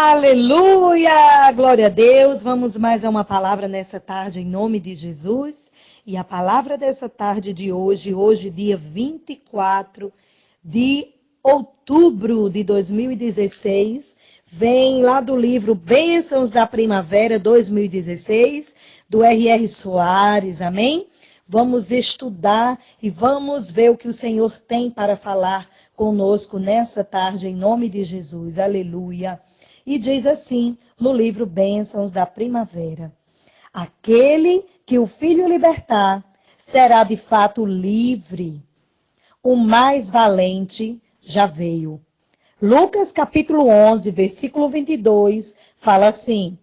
Aleluia! Glória a Deus. Vamos mais a uma palavra nessa tarde em nome de Jesus. E a palavra dessa tarde de hoje, dia 24 de outubro de 2016, vem lá do livro Bênçãos da Primavera 2016, do R.R. Soares, amém? Vamos estudar e vamos ver o que o Senhor tem para falar conosco nessa tarde em nome de Jesus. Aleluia! E diz assim, no livro Bênçãos da Primavera: aquele que o Filho libertar será de fato livre. O mais valente já veio. Lucas capítulo 11, versículo 22, fala assim: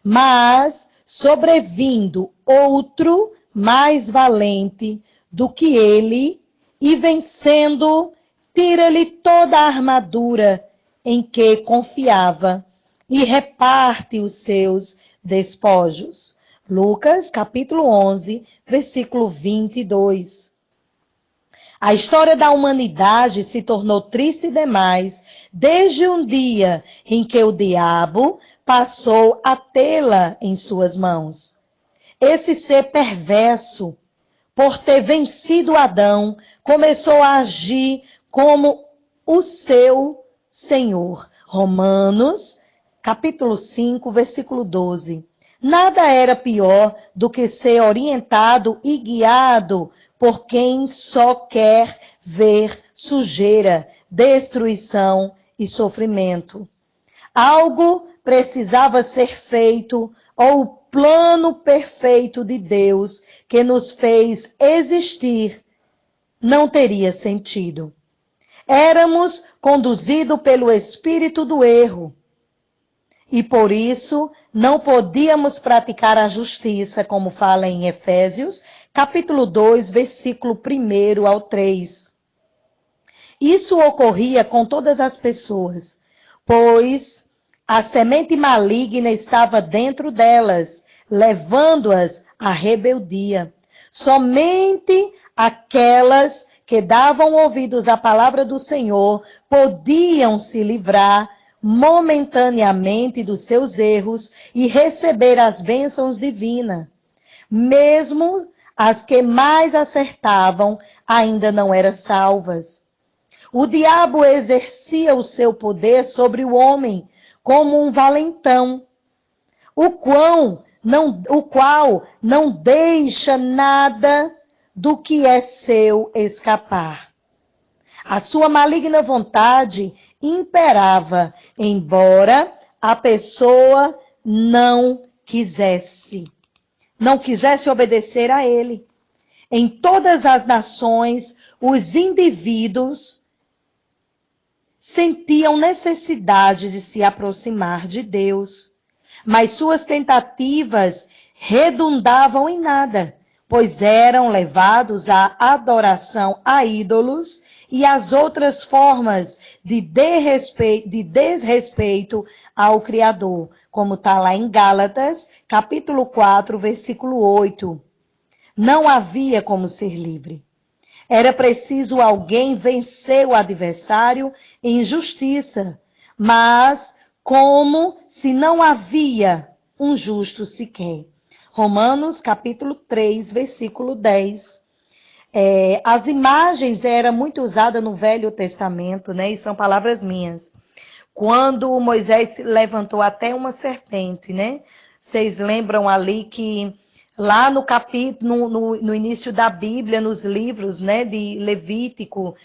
mas sobrevindo outro mais valente do que ele, e vencendo, tira-lhe toda a armadura em que confiava e reparte os seus despojos. Lucas, capítulo 11, versículo 22. A história da humanidade se tornou triste demais desde um dia em que o diabo passou a tê-la em suas mãos. Esse ser perverso, por ter vencido Adão, começou a agir como o seu Senhor. Romanos, capítulo 5, versículo 12. Nada era pior do que ser orientado e guiado por quem só quer ver sujeira, destruição e sofrimento. Algo precisava ser feito, ou o plano perfeito de Deus que nos fez existir não teria sentido. Éramos conduzidos pelo espírito do erro. E por isso não podíamos praticar a justiça, como fala em Efésios, capítulo 2, versículo 1 ao 3. Isso ocorria com todas as pessoas, pois a semente maligna estava dentro delas, levando-as à rebeldia. Somente aquelas que davam ouvidos à palavra do Senhor podiam se livrar momentaneamente dos seus erros e receber as bênçãos divinas. Mesmo as que mais acertavam ainda não eram salvas. O diabo exercia o seu poder sobre o homem como um valentão, o qual não deixa nada do que é seu escapar. A sua maligna vontade imperava, embora a pessoa não quisesse obedecer a ele. Em todas as nações, os indivíduos sentiam necessidade de se aproximar de Deus, mas suas tentativas redundavam em nada, pois eram levados à adoração a ídolos e às outras formas de desrespeito ao Criador, como está lá em Gálatas, capítulo 4, versículo 8. Não havia como ser livre. Era preciso alguém vencer o adversário em justiça, mas como se não havia um justo sequer. Romanos, capítulo 3, versículo 10. As imagens eram muito usadas no Velho Testamento, né? E são palavras minhas. Quando Moisés levantou até uma serpente, né? Vocês lembram ali que lá no capítulo, no início da Bíblia, nos livros, né, de Levítico,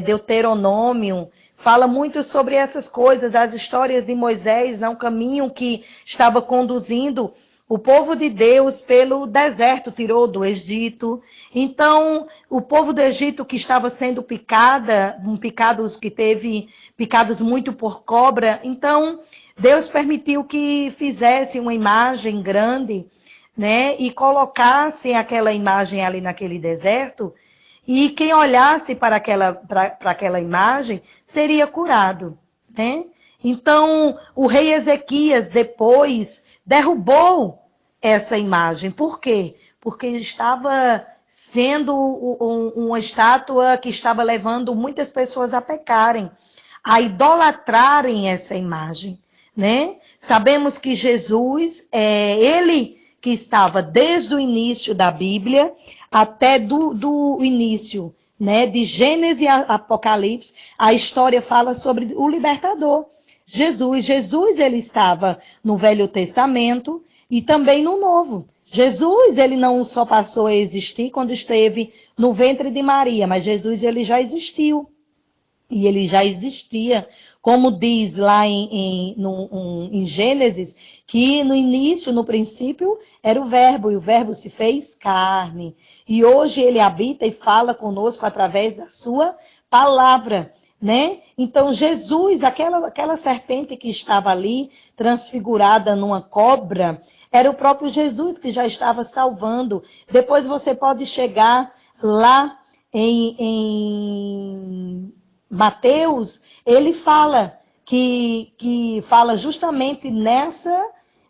Deuteronômio, fala muito sobre essas coisas, as histórias de Moisés, né, um caminho que estava conduzindo o povo de Deus pelo deserto, tirou do Egito. Então, o povo do Egito que estava sendo picados muito por cobra, então Deus permitiu que fizesse uma imagem grande, né, e colocasse aquela imagem ali naquele deserto, e quem olhasse para aquela imagem seria curado, né? Então, o rei Ezequias depois derrubou essa imagem. Por quê? Porque estava sendo uma estátua que estava levando muitas pessoas a pecarem, a idolatrarem essa imagem. né? Sabemos que Jesus é ele que estava desde o início da Bíblia até do início, né? De Gênesis e Apocalipse, a história fala sobre o libertador. Jesus ele estava no Velho Testamento e também no Novo. Jesus, ele não só passou a existir quando esteve no ventre de Maria, mas Jesus, ele já existiu. E ele já existia, como diz lá em Gênesis, que no início, no princípio, era o Verbo, e o Verbo se fez carne. E hoje ele habita e fala conosco através da sua palavra, né? Então Jesus, aquela serpente que estava ali, transfigurada numa cobra, era o próprio Jesus que já estava salvando. Depois você pode chegar lá em Mateus, ele fala que fala justamente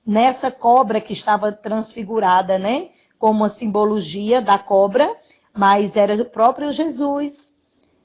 nessa cobra que estava transfigurada, né? Como uma simbologia da cobra, mas era o próprio Jesus.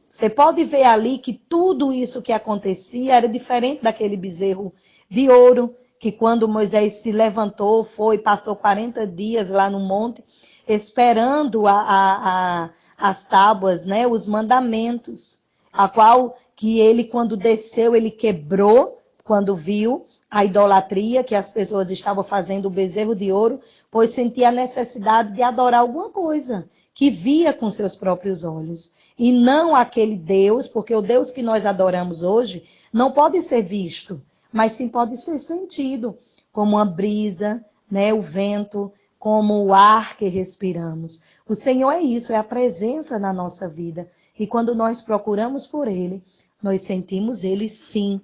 Você pode ver ali que tudo isso que acontecia era diferente daquele bezerro de ouro, que quando Moisés se levantou, passou 40 dias lá no monte, esperando as tábuas, né? Os mandamentos. A qual que ele, quando desceu, ele quebrou, quando viu a idolatria que as pessoas estavam fazendo, o bezerro de ouro, pois sentia a necessidade de adorar alguma coisa que via com seus próprios olhos. E não aquele Deus, porque o Deus que nós adoramos hoje não pode ser visto, mas sim pode ser sentido, como uma brisa, né, o vento, como o ar que respiramos. O Senhor é isso, é a presença na nossa vida. E quando nós procuramos por Ele, nós sentimos Ele sim.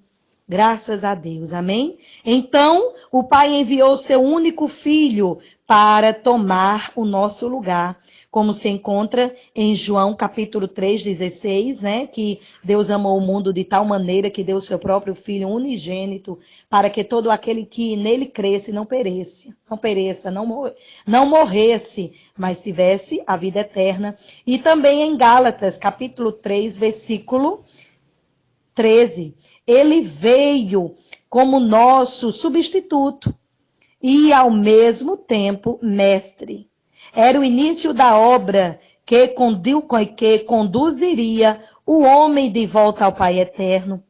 Graças a Deus, amém? Então, o Pai enviou seu único Filho para tomar o nosso lugar. Como se encontra em João capítulo 3:16, né? Que Deus amou o mundo de tal maneira que deu o seu próprio Filho unigênito para que todo aquele que nele cresce não pereça, não morresse, mas tivesse a vida eterna. E também em Gálatas capítulo 3, versículo 13. Ele veio como nosso substituto e ao mesmo tempo mestre. Era o início da obra que conduziria o homem de volta ao Pai Eterno.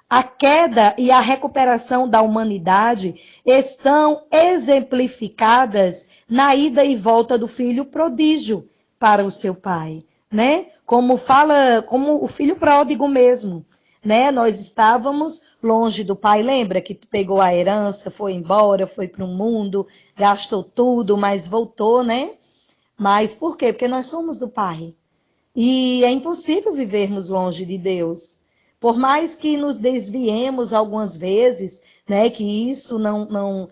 A queda e a recuperação da humanidade estão exemplificadas na ida e volta do filho prodígio para o seu pai, né? Como o filho pródigo mesmo, né? Nós estávamos longe do pai, lembra que pegou a herança, foi embora, foi para o mundo, gastou tudo, mas voltou, né? Mas por quê? Porque nós somos do pai. E é impossível vivermos longe de Deus. Por mais que nos desviemos algumas vezes, né, que isso não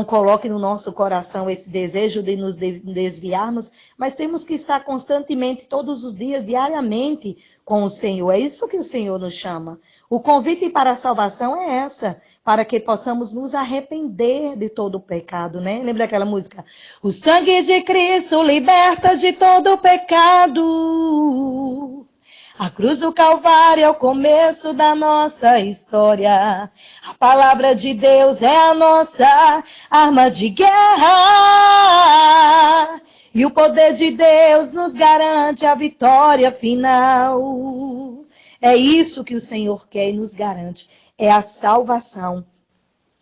coloque no nosso coração esse desejo de nos desviarmos, mas temos que estar constantemente, todos os dias, diariamente, com o Senhor. É isso que o Senhor nos chama. O convite para a salvação é essa, para que possamos nos arrepender de todo o pecado, né? Lembra aquela música? O sangue de Cristo liberta de todo o pecado. A cruz do Calvário é o começo da nossa história. A palavra de Deus é a nossa arma de guerra. E o poder de Deus nos garante a vitória final. É isso que o Senhor quer e nos garante. É a salvação.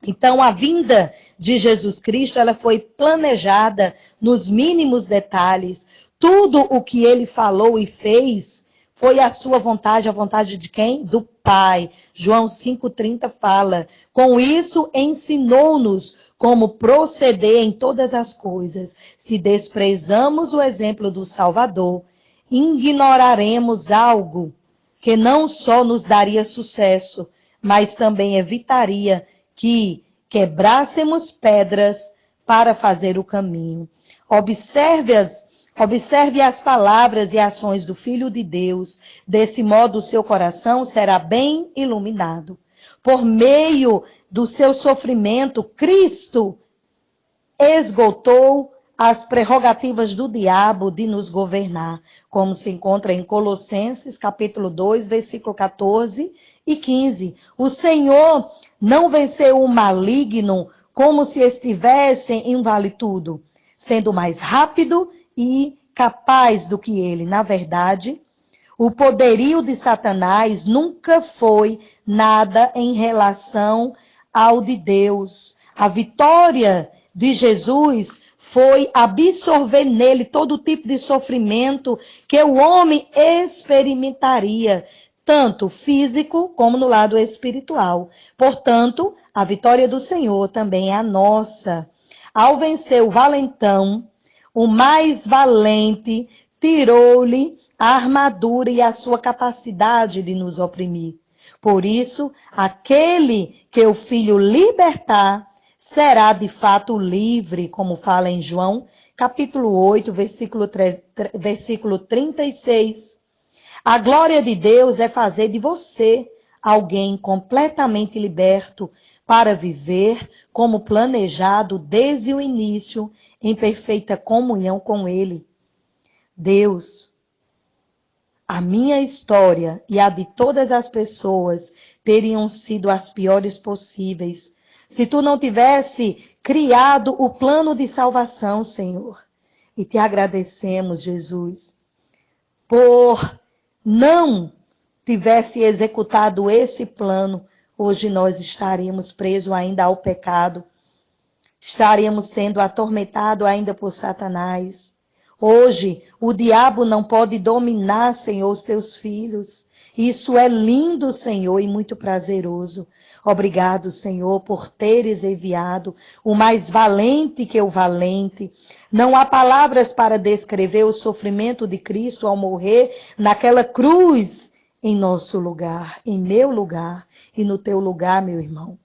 Então, a vinda de Jesus Cristo, ela foi planejada nos mínimos detalhes. Tudo o que ele falou e fez foi a sua vontade, a vontade de quem? Do Pai. João 5,30 fala. Com isso, ensinou-nos como proceder em todas as coisas. Se desprezamos o exemplo do Salvador, ignoraremos algo que não só nos daria sucesso, mas também evitaria que quebrássemos pedras para fazer o caminho. Observe as palavras e ações do Filho de Deus. Desse modo, o seu coração será bem iluminado. Por meio do seu sofrimento, Cristo esgotou as prerrogativas do diabo de nos governar, como se encontra em Colossenses, capítulo 2, versículo 14 e 15. O Senhor não venceu o maligno como se estivesse em vale-tudo, sendo mais rápido e capaz do que ele. Na verdade, o poderio de Satanás nunca foi nada em relação ao de Deus. A vitória de Jesus foi absorver nele todo tipo de sofrimento que o homem experimentaria, tanto físico como no lado espiritual. Portanto, a vitória do Senhor também é a nossa. Ao vencer o valentão, o mais valente tirou-lhe a armadura e a sua capacidade de nos oprimir. Por isso, aquele que o Filho libertar será de fato livre, como fala em João, capítulo 8, versículo 36. A glória de Deus é fazer de você alguém completamente liberto para viver como planejado desde o início, em perfeita comunhão com Ele. Deus, a minha história e a de todas as pessoas teriam sido as piores possíveis se tu não tivesse criado o plano de salvação, Senhor. E te agradecemos, Jesus, por não tivesse executado esse plano. Hoje nós estaríamos presos ainda ao pecado, estaríamos sendo atormentados ainda por Satanás. Hoje, o diabo não pode dominar, Senhor, os teus filhos. Isso é lindo, Senhor, e muito prazeroso. Obrigado, Senhor, por teres enviado o mais valente que o valente. Não há palavras para descrever o sofrimento de Cristo ao morrer naquela cruz em nosso lugar, em meu lugar e no teu lugar, meu irmão.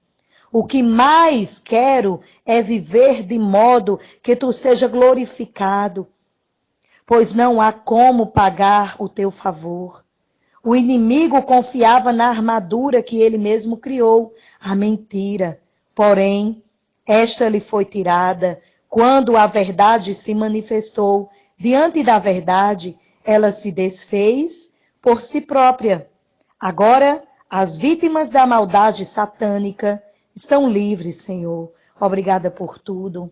O que mais quero é viver de modo que tu seja glorificado, pois não há como pagar o teu favor. O inimigo confiava na armadura que ele mesmo criou, a mentira. Porém, esta lhe foi tirada quando a verdade se manifestou. Diante da verdade, ela se desfez por si própria. Agora, as vítimas da maldade satânica estão livres, Senhor. Obrigada por tudo.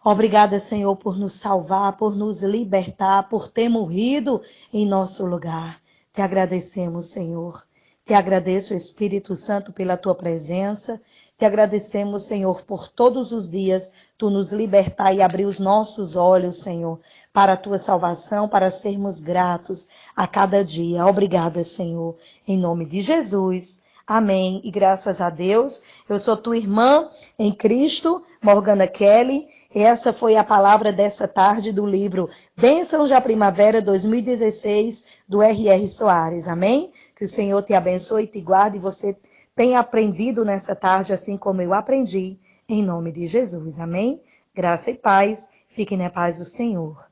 Obrigada, Senhor, por nos salvar, por nos libertar, por ter morrido em nosso lugar. Te agradecemos, Senhor. Te agradeço, Espírito Santo, pela tua presença. Te agradecemos, Senhor, por todos os dias tu nos libertar e abrir os nossos olhos, Senhor, para a tua salvação, para sermos gratos a cada dia. Obrigada, Senhor. Em nome de Jesus. Amém. E graças a Deus, eu sou tua irmã em Cristo, Morgana Kelly. Essa foi a palavra dessa tarde do livro Bênçãos da Primavera 2016, do R.R. Soares. Amém? Que o Senhor te abençoe e te guarde e você tenha aprendido nessa tarde, assim como eu aprendi, em nome de Jesus. Amém? Graça e paz. Fiquem na paz do Senhor.